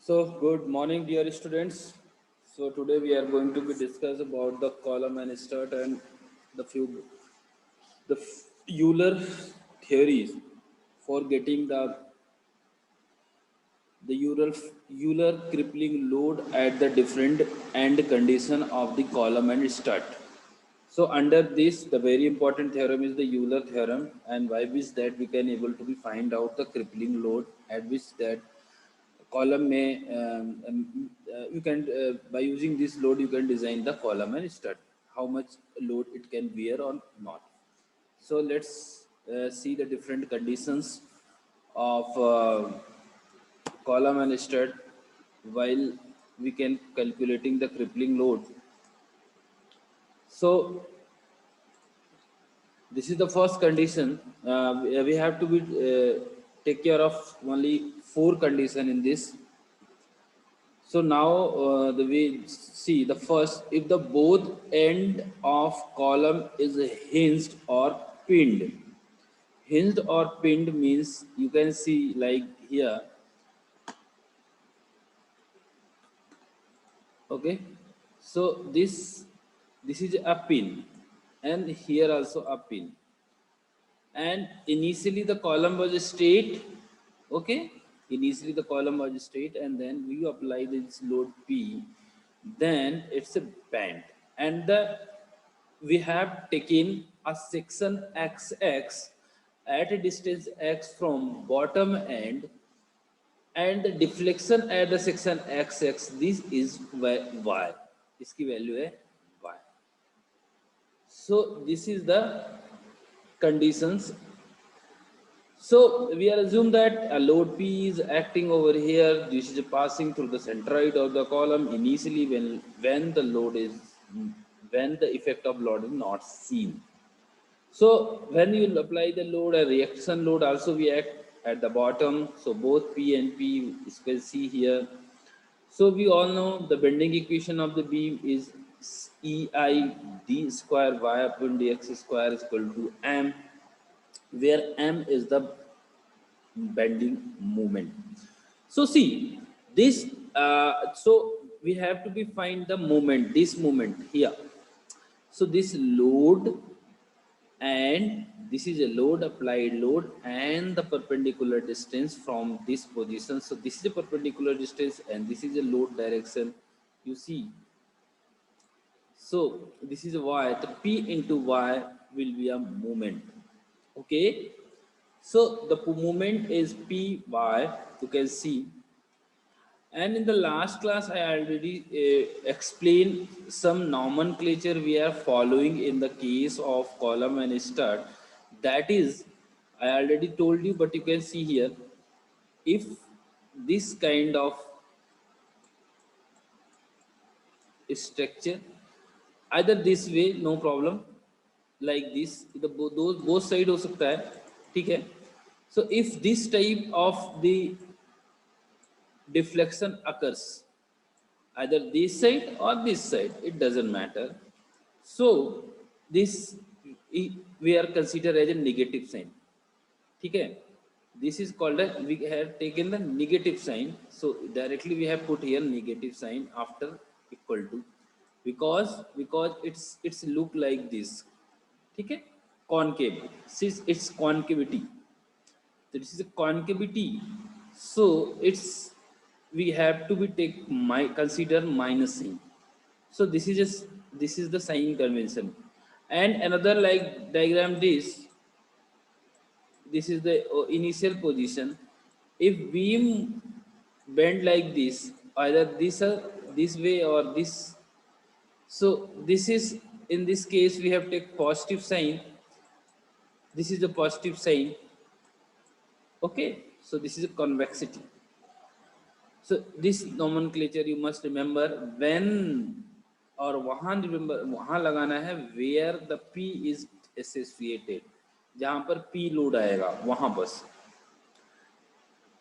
So, good morning, dear students. So, today we are going to be discuss about the column and start and the few Euler theories for getting the Euler crippling load at the different end condition of the column and stud. So, under this, the very important theorem is the Euler theorem, and by which that we can able to be find out the crippling load at which that column may you can by using this load you can design the column and stud how much load it can bear or not. So let's see the different conditions of column and stud while we can calculating the crippling load. So this is the first condition. We have to be take care of only four condition in this. So now the we see the first, if the both end of column is hinged or pinned. Hinged or pinned means you can see like here, okay. So this is a pin, and here also a pin, and initially the column was straight, okay. Initially the column was straight, and then we apply this load P, then it's a bend, and the we have taken a section xx at a distance x from bottom end, and the deflection at the section xx, this is y, इसकी value है y. So this is the conditions. So we are assume that a load P is acting over here. This is passing through the centroid of the column initially when the load is when the effect of load is not seen. So when you apply the load, a reaction load also we act at the bottom. So both P and P you can see here. So we all know the bending equation of the beam is EI d square y upon dx square is equal to m, where m is the bending moment. So see this. So we have to be find the moment. This moment here. So this load, and this is a load, applied load, and the perpendicular distance from this position. So this is a perpendicular distance, and this is a load direction. You see. So this is y. The P into y will be a moment. Okay. So the movement is Py, you can see. And in the last class, I already explained some nomenclature we are following in the case of column and stud. That is, I already told you, but you can see here, if this kind of structure, either this way, no problem, like this, the those both side हो सकता है, ठीक है. So if this type of the deflection occurs either this side or this side, it doesn't matter. So this we are considered as a negative sign, ठीक है. This is called a, we have taken the negative sign, so directly we have put here negative sign after equal to, because it's look like this, ठीक है. Concave, since it's concavity, this is a concavity, so it's we have to be take my consider minus sign. So this is just this is the sign convention. And another like diagram, this is the initial position. If beam bend like this, either this way or this, so this is, in this case we have take positive sign, this is the positive sign, okay. So this is a convexity. So this nomenclature you must remember when, और वहाँ remember वहाँ लगाना है where the P is associated, जहाँ पर P load आएगा वहाँ बस.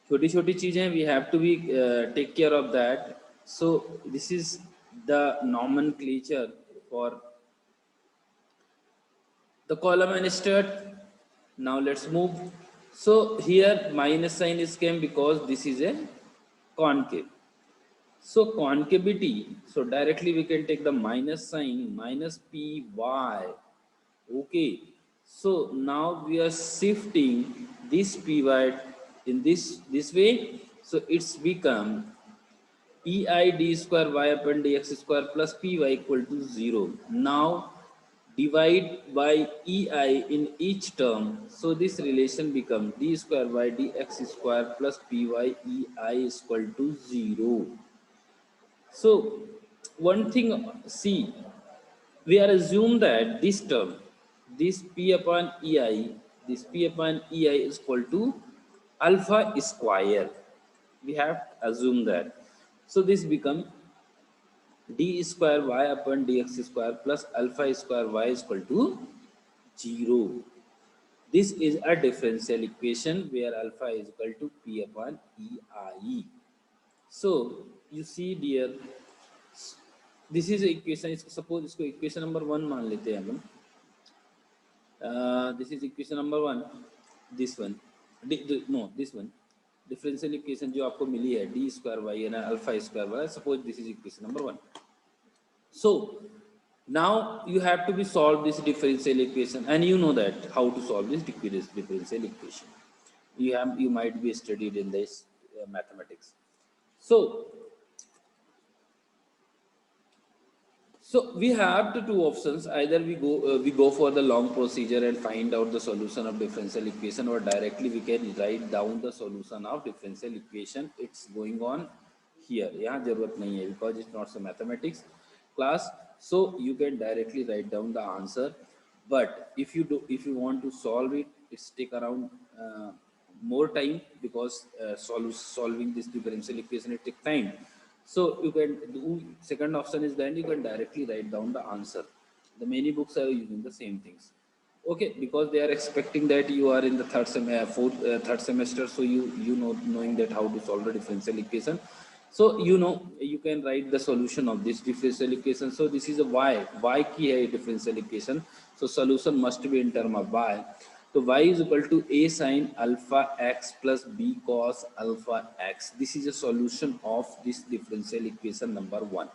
छोटी छोटी चीजें we have to be take care of that. So this is the nomenclature for the column and stud. Now let's move. So here minus sign is came because this is a concave. So concavity, so directly we can take the minus sign, minus py. Okay, so now we are shifting this py in this way, so it's become ei d square y upon dx square plus py equal to 0. Now divide by ei in each term, so this relation becomes d square y dx square plus py ei is equal to 0. So one thing, see, we are assumed that this term, this p upon ei, this p upon ei is equal to alpha square. We have assumed that. So this become d square y upon dx square plus alpha square y is equal to 0. This is a differential equation where alpha is equal to p upon ei. So you see dear, this is equation, suppose इसको equation number 1 मान लेते हैं हम. This is equation number 1, this one, no, this one, differential equation जो आपको मिली है d square y and alpha square y, suppose this is equation number 1. So now you have to be solve this differential equation, and you know that how to solve this differential equation. You might be studied in this mathematics. So we have the two options. Either we go for the long procedure and find out the solution of differential equation, or directly we can write down the solution of differential equation. It's going on here. यहाँ जरूरत नहीं है because it's not a mathematics class. So you can directly write down the answer. But if you want to solve it, it's take around more time, because solving this differential equation it take time. So you can do, second option is then you can directly write down the answer. The many books are using the same things. Okay, because they are expecting that you are in the third semester, so you know knowing that how to solve the differential equation. So you can write the solution of this differential equation. So this is a y key hai differential equation. So solution must be in term of y. So y is equal to a sin alpha x plus b cos alpha x. This is a solution of this differential equation number 1.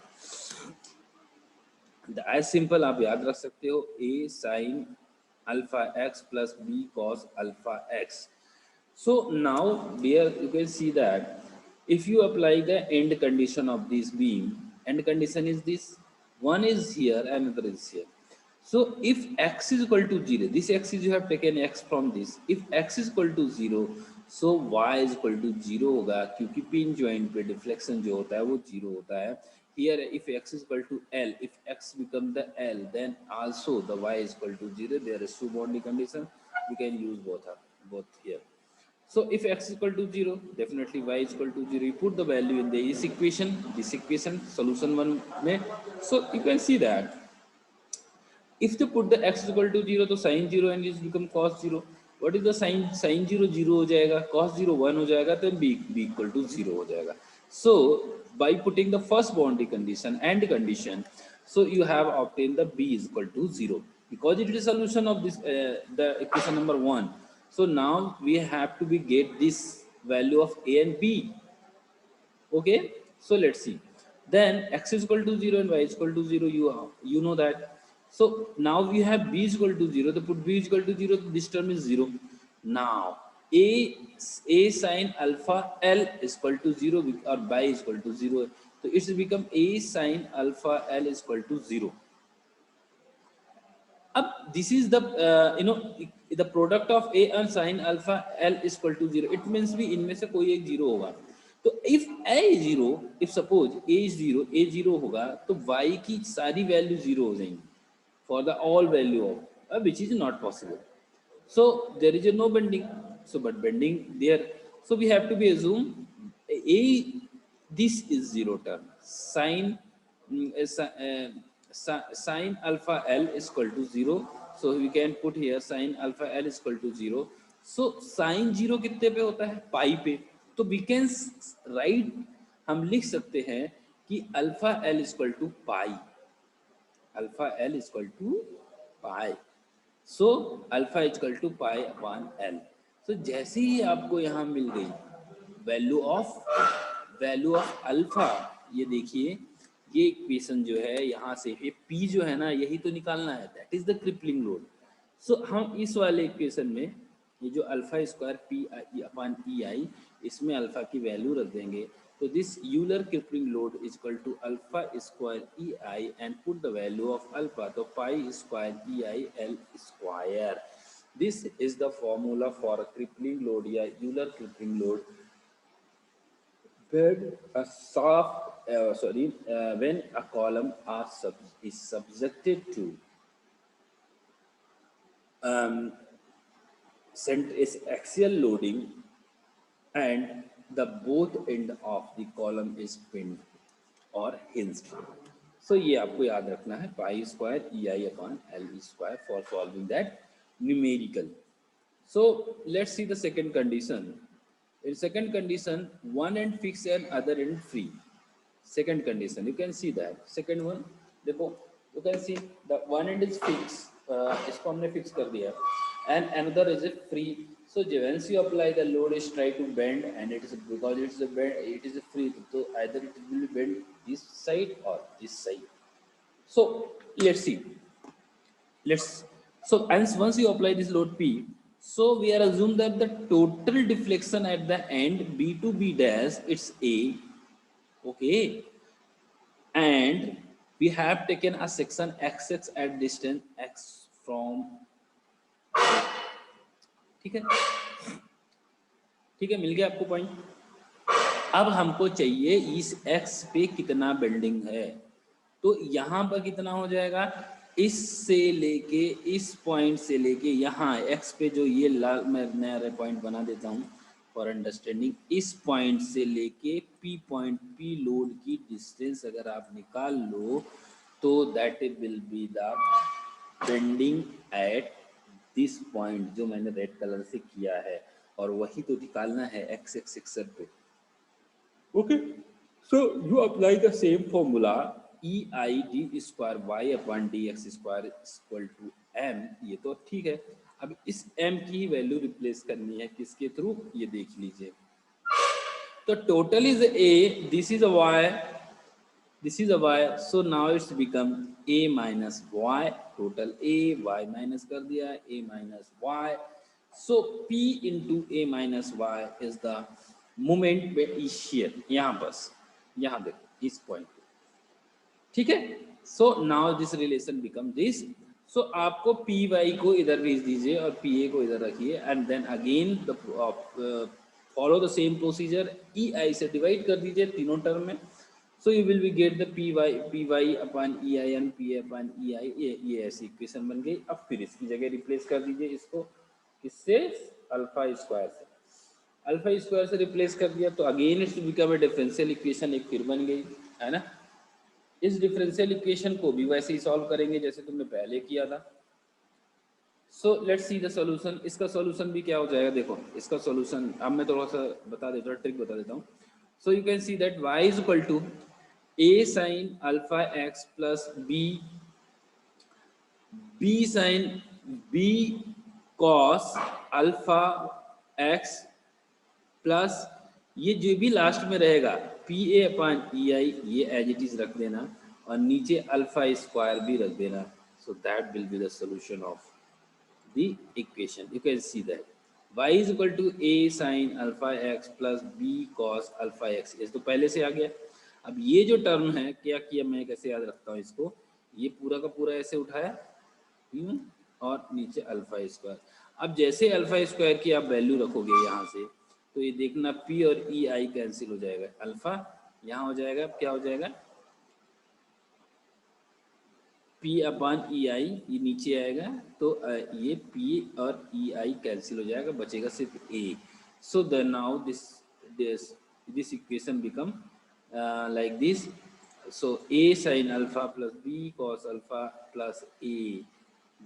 As simple आप याद रख सकते हो, a sin alpha x plus b cos alpha x. So now there you can see that if you apply the end condition of this beam, end condition is this, one is here, another is here. So if x is equal to 0, this x is, you have taken x from this. If x is equal to 0, so y is equal to 0 होगा, क्योंकि pin joint पे deflection जो होता है वो 0 होता है. Here if x is equal to L, if x become the L, then also the y is equal to 0. There is two boundary condition. We can use both here. So if x is equal to 0, definitely y is equal to 0. You put the value in this equation, solution 1 में. So you can see that if they put the x is equal to 0, तो sin 0 and it become cos 0. What is the sin 0 0 हो जाएगा, cos 0 1 हो जाएगा, तो b equal to 0 हो जाएगा. So by putting the first boundary condition and condition, so you have obtained the b is equal to 0, because it is a solution of this the equation number 1. So now we have to be get this value of a and b. Okay, so let's see. Then x is equal to 0 and y is equal to 0. You know that. So now we have b is equal to 0. To put b is equal to 0, this term is 0. Now a sin alpha L is equal to 0, or y is equal to 0. So it's become a sin alpha L is equal to 0. Ab this is the the product of a and sin alpha L is equal to 0. It means भी इनमें से कोई एक 0 होगा. तो if a is 0, if suppose a is 0, a 0 होगा, तो y की सारी वैल्यू 0 हो जाएंगी for the all value of which is not possible. So there is a no bending. So but bending there. So we have to be assume a this is 0 term. Sin alpha L is equal to 0. So we can put here sin alpha L is equal to 0. So sin 0 कितने पे होता है, पाई पे. तो we can write, हम लिख सकते हैं कि alpha L is equal to pi. Alpha L is equal to pi. So alpha is equal to pi upon L. So जैसे ही आपको यहाँ मिल गई value of alpha ये देखिए ये इक्वेशन जो है यहाँ से ये P जो है ना यही तो निकालना है, that is the crippling load. So हम इस वाले इक्वेशन में ये जो alpha square P I upon E I, इसमें अल्फा की वैल्यू रख देंगे, तो this Euler crippling load is equal to alpha square E I and put the value of alpha, तो pi square E I L square. This is the formula for crippling load या Euler crippling load when a when a column is subjected to is axial loading and the both end of the column is pinned or hinged. So ये आपको याद रखना है, पाई square E I upon L square for solving that numerical. So let's see the second condition. In second condition, one end fixed and other end free. Second condition, you can see that. Second one, देखो, you can see the one end is fixed. इसको हमने fix कर दिया. And another is free. So once you apply the load, is try to bend, and it is because it's a bend, it is free. So either it will bend this side or this side. So let's see. So and once you apply this load P, so we are assume that the total deflection at the end B to B dash it's A, okay, and we have taken a section XX at distance X from, ठीक है, ठीक है, मिल गया आपको point. अब हमको चाहिए इस X पे कितना बेंडिंग है, तो यहाँ पर कितना हो जाएगा, इससे लेके इस पॉइंट से लेके यहाँ X पे जो ये लाल मैं नया पॉइंट बना देता हूँ फॉर अंडरस्टैंडिंग, इस पॉइंट से लेके P पॉइंट P लोड की डिस्टेंस अगर आप निकाल लो तो that will be the bending at this point जो मैंने रेड कलर से किया है, और वही तो निकालना है X एक्सिस पे. Okay, so you apply the same formula E I d square y upon d x square equal to M. ये तो ठीक है, अब इस एम की वैल्यू रिप्लेस करनी है किसके थ्रू, ये देख लीजिए. तो total is A, this is a Y, this is a Y, so now it's become A minus Y, total A, Y minus कर दिया, A minus Y. So P into A minus Y is the moment पे इशियर, यहाँ बस यहाँ देखो इस point पे, ठीक है. So now this relation become this. So आपको पी वाई को इधर भेज दीजिए और पी ए को इधर रखिए, and then again follow the same procedure, E I से डिवाइड कर दीजिए तीनों टर्म में. So you will be get the P Y upon E I and P A upon E I. ये ऐसी इक्वेशन बन गई. अब फिर इसकी जगह रिप्लेस कर दीजिए इसको किससे, अल्फा स्क्वायर से. अल्फा स्क्वायर से रिप्लेस कर दिया तो again it's become a differential equation, एक फिर बन गई है ना. इस डिफरेंशियल इक्वेशन को भी वैसे ही सॉल्व करेंगे जैसे तुमने पहले किया था. सो लेट्स सी द सॉल्यूशन. इसका सॉल्यूशन भी क्या हो जाएगा, देखो इसका सॉल्यूशन अब मैं थोड़ा सा बता देता हूँ, ट्रिक बता देता हूँ. So you can see that y is equal to a sine alpha x plus b sine b cos alpha x plus ये जो भी लास्ट में रहेगा P A upon E I, ये एज इट इज रख देना, और नीचे अल्फा स्क्वायर भी रख देना. So that will be the solution of the equation. You can see that y is equal to a sine alpha x plus b cos alpha x. ये तो पहले से आ गया. अब ये जो टर्म है क्या किया, मैं कैसे याद रखता हूँ इसको, ये पूरा का पूरा ऐसे उठाया और नीचे अल्फा स्क्वायर. अब जैसे अल्फा स्क्वायर की आप वैल्यू रखोगे यहाँ से, तो ये देखना P और ई आई कैंसिल हो जाएगा, अल्फा यहाँ हो जाएगा, क्या हो जाएगा P अपॉन ई आई, ये नीचे आएगा तो ये P और ई आई कैंसिल हो जाएगा, बचेगा सिर्फ A. So the now this equation become like this. So A sine alpha plus B cos alpha plus A,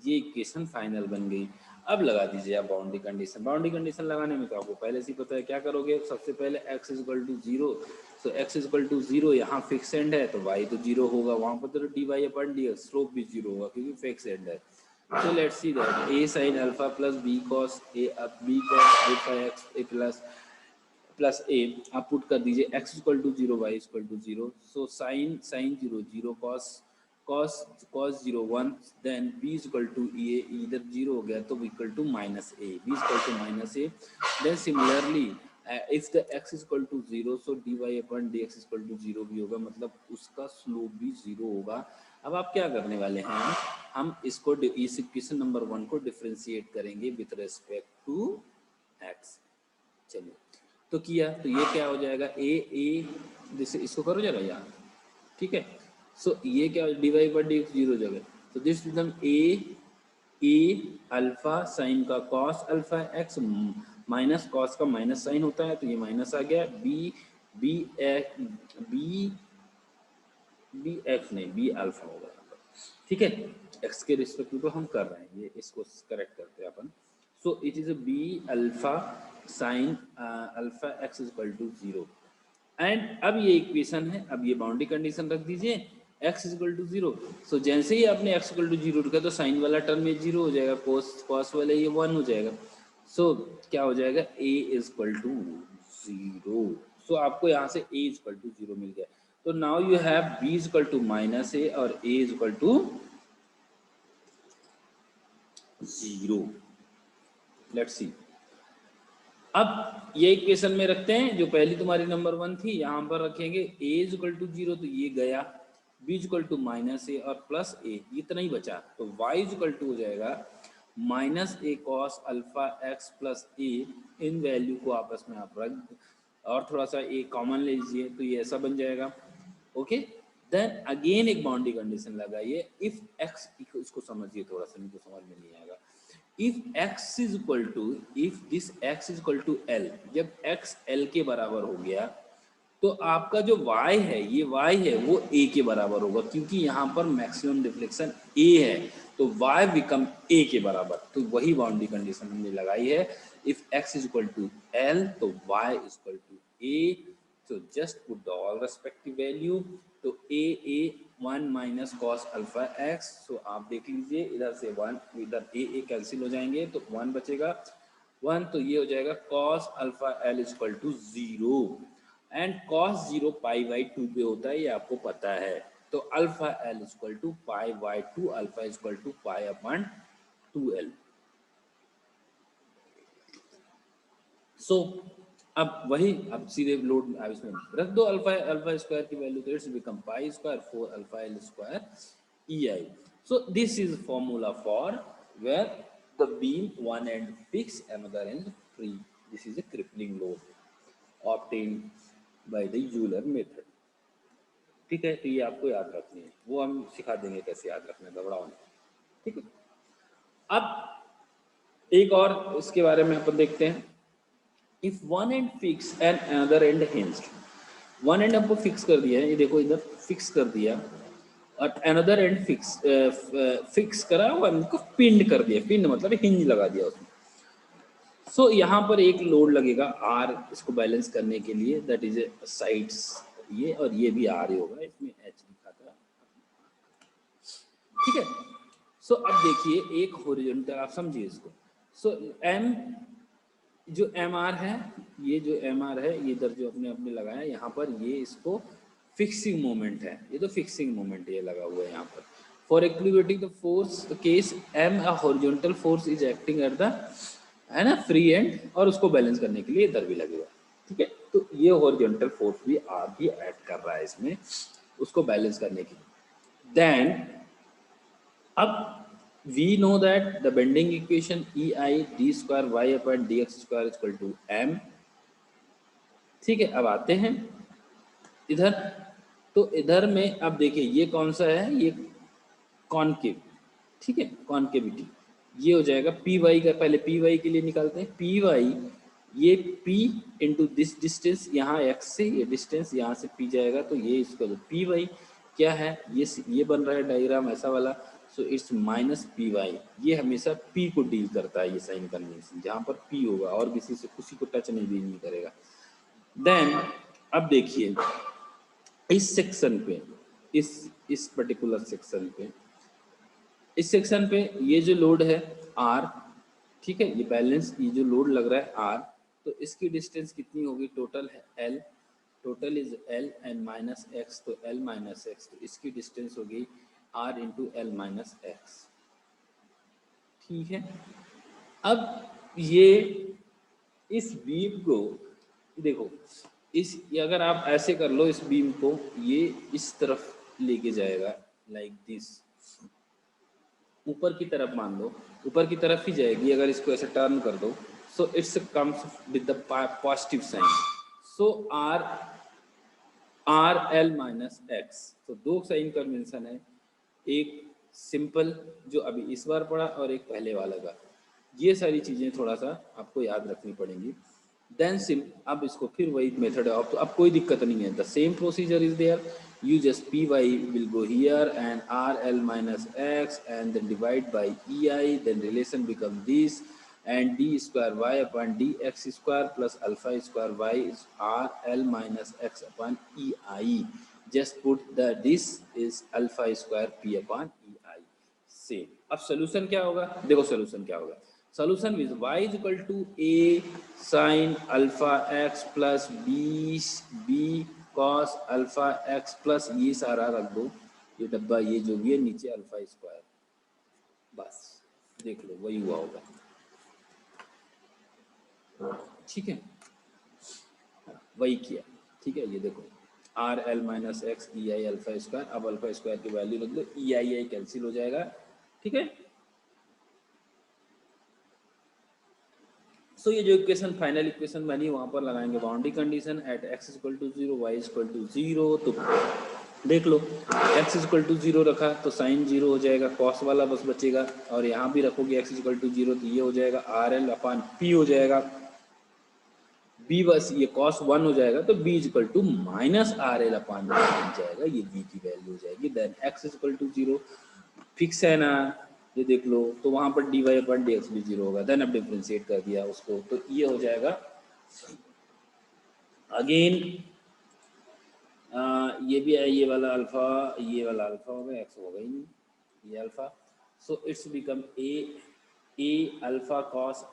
ये इक्वेशन फाइनल बन गई. अब लगा दीजिए आप बाउंड्री कंडीशन. बाउंड्री कंडीशन लगाने में तो आपको पहले से ही पता है क्या करोगे. सबसे पहले x is equal to 0, so x is equal to 0 यहाँ फिक्स एंड है तो y तो 0 होगा, वहाँ पर तो D Y upon D slope भी 0 होगा क्योंकि फिक्स एंड है. So let's see that a sine alpha plus b cos alpha x a plus plus A आप पुट कर दीजिए, x equal to 0 y equal to 0, so sine 0 0 cos 0 1, then b equal to A, इधर 0 हो गया तो equal to minus A, b equal to minus A, then similarly if the x equal to 0 so dy upon dx equal to 0 भी होगा, मतलब उसका slope भी 0 होगा। अब आप क्या करने वाले हैं, हम इसको इस इक्वेशन नंबर 1 को डिफरेंशिएट करेंगे विथ रिस्पेक्ट टू x। चलिए तो किया, तो ये क्या हो जाएगा, ए जैसे इसको करो जरा यहाँ, ठीक है। सो ये क्या D Y by D X 0 जगह, तो this become A alpha sine का cos alpha X minus cos का माइनस साइन होता है, तो ये माइनस आ गया, बी एक्स नहीं बी अल्फा होगा, ठीक है। एक्स के रिस्पेक्ट तो हम कर रहे हैं, ये इसको करेक्ट करते हैं अपन। So it is B alpha sine alpha X is equal to 0, and अब ये इक्वेशन है, अब ये बाउंड्री कंडीशन रख दीजिए x इज इक्वल टू 0। सो जैसे ही आपने x इक्वल टू 0 रखा तो साइन वाला टर्म में 0 हो जाएगा, cos वाला ये 1 हो जाएगा। सो क्या हो जाएगा, a is equal to 0। So आपको यहाँ से a इज इक्वल टू 0 मिल गया। तो now you have b is equal to minus a और a is equal to 0। Let's see, अब ये इक्वेशन में रखते हैं, जो पहली तुम्हारी नंबर 1 थी यहाँ पर रखेंगे a इज इक्वल टू 0, तो ये गया, b is equal to minus A और प्लस a, इतना ही बचा, तो y इज इक्वल टू हो जाएगा माइनस ए कॉस अल्फा एक्स प्लस ए, इन वैल्यू को आपस में आप रख और थोड़ा सा a कॉमन ले लीजिए, तो ये ऐसा बन जाएगा, ओके। देन अगेन एक बाउंड्री कंडीशन लगाइए, इफ x, इसको समझिए थोड़ा सा, नहीं तो समझ में नहीं आएगा। if x is equal to, if this x is equal to l, जब x l के बराबर हो गया तो आपका जो y है, ये y है वो a के बराबर होगा, क्योंकि यहाँ पर मैक्सिमम डिफ्लेक्शन a है, तो y बिकम a के बराबर, तो वही बाउंड्री कंडीशन हमने लगाई है। if x is equal to l तो y is equal to a, so just put the all respective value, तो a 1 minus cos alpha X, so आप देख लीजिए इधर से 1, इधर ए कैंसिल हो जाएंगे तो 1 बचेगा, 1, तो ये हो जाएगा cos alpha L is equal to 0, and cos 0 pi by 2 पे होता है, ये आपको पता है, तो alpha L is equal to pi by 2, alpha is equal to pi upon 2l। So अब वही, अब सीधे लोड अब इसमें रख दो अल्फा स्क्वायर की वैल्यू, तो it's become pi square 4 alpha L square E I. So this is formula for where the beam one end fix another end free, this is a crippling load obtained by the Euler method, ठीक है। तो ये आपको याद रखनी है, वो हम सिखा देंगे कैसे याद रखना है, घबराओ नहीं, ठीक है। अब एक और इसके बारे में अपन देखते हैं, if one end fixed and another end hinged, one end हमको फिक्स कर दिया है, ये देखो इधर फिक्स कर दिया, और another end फिक्स करा हुआ, इनको पिंड कर दिया, पिंड मतलब हिंज लगा दिया उसमें। सो यहाँ पर एक लोड लगेगा R, इसको बैलेंस करने के लिए, दैट इज साइड्स ये, और ये भी R ही होगा, इसमें H लिखा था, ठीक है। सो अब देखिए एक हॉरिजॉन्टल, आप समझिए इसको, सो M जो एम आर है, ये जो एम आर है, ये इधर जो अपने लगाया यहाँ पर, ये इसको फिक्सिंग मोमेंट है, ये तो फिक्सिंग मोमेंट ये लगा हुआ है यहाँ पर। For activating the force case M, a horizontal force is acting at the, है ना, फ्री एंड, और उसको बैलेंस करने के लिए इधर भी लगेगा, ठीक है। तो ये हॉरिजॉन्टल फोर्स भी आर भी ऐड कर रहा है इसमें, उसको बैलेंस करने के लिए। देन अब we know that the bending equation EI d square y upon dx square is equal to m, ठीक है। अब आते हैं इधर, तो इधर में अब देखिए ये कौन सा है, ये कॉनकेव, ठीक है, कॉनकेविटी, ये हो जाएगा पी वाई का, पहले पी वाई के लिए निकालते हैं, पी वाई ये p इंटू दिस डिस्टेंस, यहाँ x से ये डिस्टेंस यहाँ से p जाएगा, तो ये इसका जो पी वाई क्या है, ये बन रहा है डायग्राम ऐसा वाला, so it's minus P Y, ये हमेशा p को डील करता है, ये साइन कन्वेंशन जहाँ पर p होगा और किसी से किसी को टच नहीं करेगा। देन अब देखिए इस सेक्शन पे, इस पर्टिकुलर सेक्शन पे, इस सेक्शन पे ये जो लोड है R, ठीक है, ये बैलेंस, ये जो लोड लग रहा है R, तो इसकी डिस्टेंस कितनी होगी, टोटल है L, total is L and minus X, तो एल माइनस एक्स, तो इसकी डिस्टेंस होगी R into L minus X. ठीक है, अब ये इस बीम को देखो, इस अगर आप ऐसे कर लो इस बीम को, ये इस तरफ लेके जाएगा लाइक दिस, ऊपर की तरफ मान लो, ऊपर की तरफ ही जाएगी। अगर इसको ऐसे टर्न कर दो, so it's comes with the positive sign, so R R L minus X, तो दो साइन कन्वेंशन है, एक सिंपल जो अभी इस बार पढ़ा और एक पहले वाला का। ये सारी चीज़ें थोड़ा सा आपको याद रखनी पड़ेंगी। देन सिम, अब इसको फिर वही मेथड है, अब कोई दिक्कत नहीं है, the same procedure is there, you just py will go here and rl minus x and then divide by ei, then relation becomes this, and d square y upon dx square plus alpha square y is rl minus x upon ei, just put the this is alpha square p upon ei, same. अब solution क्या होगा, देखो solution क्या होगा, solution is y is equal to a sine alpha x plus b cos alpha x plus ये सारा रख दो, ये डब्बा ये जो भी है नीचे अल्फा स्क्वायर, बस देख लो वही हुआ होगा। ठीक है, वही किया। ठीक है, ये देखो are L minus x E I alpha square, अब अल्फा स्क्वायर की वैल्यू रख दो, ई आई कैंसिल हो जाएगा। ठीक है, सो ये जो इक्वेशन फाइनल इक्वेशन बनी वहां पर लगाएंगे boundary condition at X equal to zero Y equal to zero, तो देख लो एक्स इक्वल टू जीरो रखा तो साइन जीरो हो जाएगा, कॉस वाला बस बचेगा, और यहाँ भी रखोगे एक्स इक्वल टू जीरो तो ये हो जाएगा आर एल अपान पी हो जाएगा, बी बस ये कॉस वन हो जाएगा, तो B equal to minus R L upon बन जाएगा, ये बी की वैल्यू हो जाएगी। Then X equal to zero fix है ना, ये देख लो, तो वहां पर D Y upon D X भी जीरो होगा, देन अब डिफ्रेंशिएट कर दिया उसको, तो ये हो जाएगा अगेन ये भी है, ये वाला अल्फा, ये वाला अल्फा होगा, एक्स होगा ही नहीं, ये alpha, so it's become A alpha cos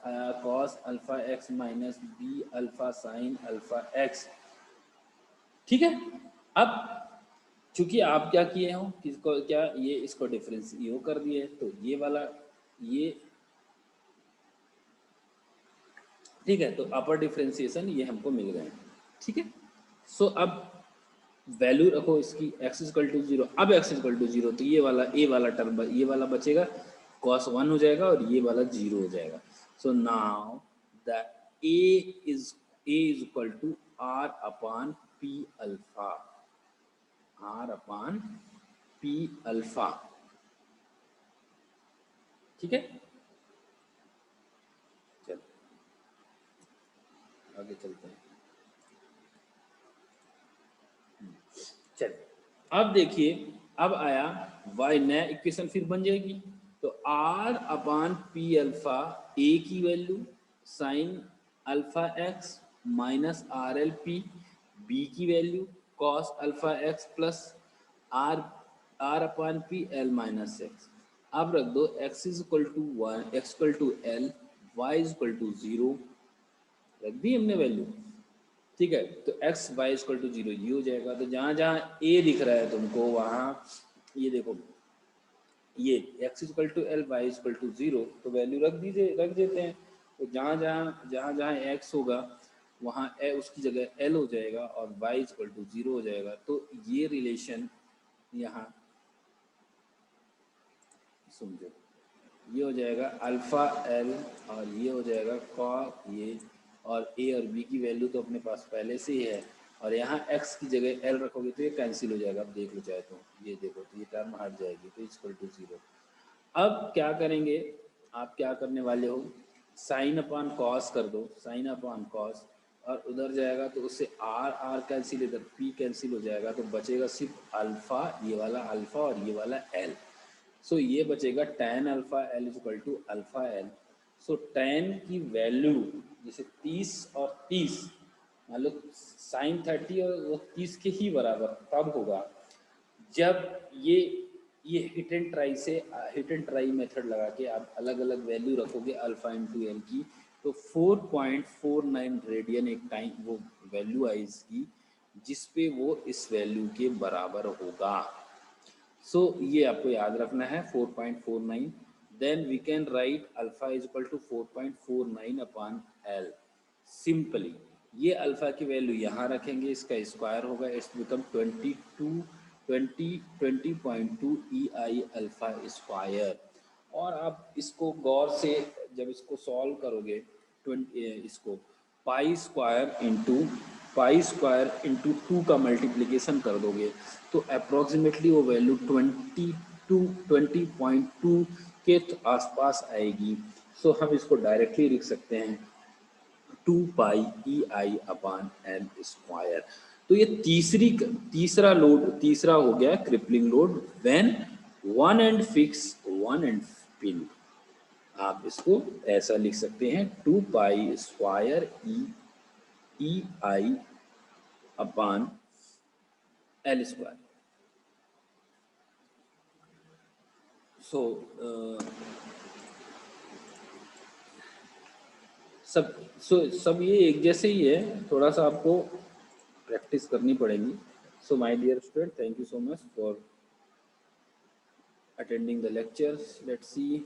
cos alpha X minus B alpha sine alpha X. ठीक है, अब चूंकि आप क्या किए हो, किसको क्या, ये इसको डिफरेंस ये कर दिए, तो ये वाला ये, ठीक है, तो अपर डिफरेंशिएशन ये हमको मिल गए। ठीक है, सो अब वैल्यू रखो इसकी एक्स इक्वल टू जीरो, अब एक्स इक्वल टू जीरो तो ये वाला ए वाला टर्म ये वाला बचेगा, कॉस वन हो जाएगा और ये वाला जीरो हो जाएगा। So now the A is equal to R upon P alpha, R upon P alpha. ठीक है, चलो आगे चलते हैं। चल अब देखिए, अब आया y, नया इक्वेशन फिर बन जाएगी, तो r upon P alpha a की value sine alpha x minus R L P, B की value cos alpha x plus R R upon P L minus X. अब रख दो x is equal to one, X equal to L, Y is equal to zero, रख दी हमने value. ठीक है, तो X Y equal to zero ये हो जाएगा, तो जहाँ जहाँ ए दिख रहा है तुमको वहाँ ये देखो, ये X equal to L Y equal to zero, तो वैल्यू रख देते हैं, तो जहाँ जहाँ एक्स होगा वहाँ उसकी जगह एल हो जाएगा और वाई इक्वल टू जीरो हो जाएगा, तो ये रिलेशन यहाँ समझो, ये हो जाएगा अल्फा एल और ये हो जाएगा कॉस ये, और ए और बी की वैल्यू तो अपने पास पहले से ही है, और यहाँ x की जगह l रखोगे तो ये कैंसिल हो जाएगा। अब देख लो चाहे तो, ये देखो तो ये टर्म हट जाएगी, तो इक्वल टू जीरो। अब क्या करेंगे, आप क्या करने वाले हो, साइन अपॉन कॉस कर दो, साइन अपॉन कॉस, और उधर जाएगा तो उससे आर आर कैंसिल, इधर पी कैंसिल हो जाएगा, तो बचेगा सिर्फ अल्फा, ये वाला अल्फा और ये वाला एल। सो ये बचेगा tan alpha L is equal to alpha L. So tan की वैल्यू जैसे 30 और 30, मान लो साइन 30 और वो 30 के ही बराबर तब होगा जब ये हिट एंड ट्राई से, हिट एंड ट्राई मेथड लगा के आप अलग अलग वैल्यू रखोगे अल्फा इंटू एल की, तो 4.49 रेडियन एक टाइम वो वैल्यू आई इसकी, जिस पे वो इस वैल्यू के बराबर होगा। सो ये आपको याद रखना है 4.49। Then we can write alpha is equal to 4.49 upon L. Simply ये अल्फा की वैल्यू यहाँ रखेंगे, इसका स्क्वायर होगा, it's become 20.2 E I alpha square. और आप इसको गौर से जब इसको सॉल्व करोगे, 20 इसको पाई स्क्वायर इंटू 2 का मल्टीप्लिकेशन कर दोगे तो अप्रोक्सीमेटली वो वैल्यू 20.2 के आसपास आएगी। सो हम इसको डायरेक्टली लिख सकते हैं 2 पाई ई आई अपॉन एल स्क्वायर। तो ये तीसरा हो गया crippling load when one end fix one and pin. आप इसको ऐसा लिख सकते हैं 2 पाई स्क्वायर ई आई अपॉन एल स्क्वायर। सो सब ये एक जैसे ही है, थोड़ा सा आपको प्रैक्टिस करनी पड़ेगी। So my dear student, thank you so much for attending the lectures. Let's see